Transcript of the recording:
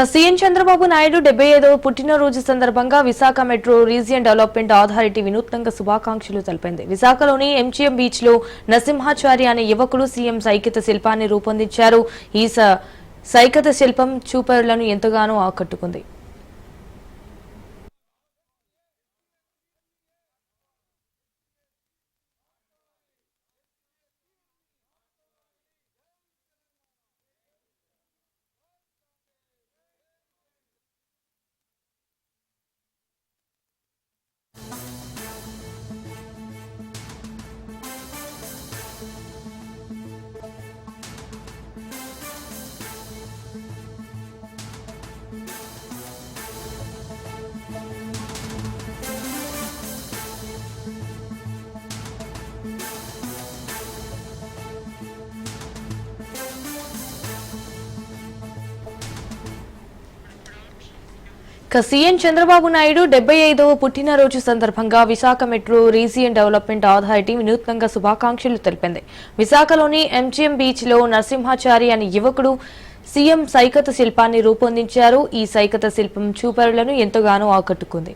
CM Chandrababu Naidu 75వ పుట్టినరోజు సందర్భంగా Visakha metro region development authority వినూత్నంగా శుభాకాంక్షలు తెలిపింది. విశాఖలోని ఎంజీఎం బీచ్ లో నరసింహాచారి అనే యువకుడు సీఎం సైకత శిల్పాన్ని రూపొందించారు. ఈ సైకత శిల్పం చూపరులను ఎంతగానో ఆకట్టుకుంది. సీఎం చంద్రబాబు నాయుడు 75వ పుట్టినరోజు సందర్భంగా Visakha metro region development authority వినూత్నంగా శుభాకాంక్షలు తెలిపింది. విశాఖలోని ఎంజీఎం బీచ్ లో నరసింహాచారి అనే యువకుడు సీఎం సైకత శిల్పాన్ని రూపొందించారు. ఈ సైకత శిల్పం చూపరులను ఎంతగానో ఆకట్టుకుంది.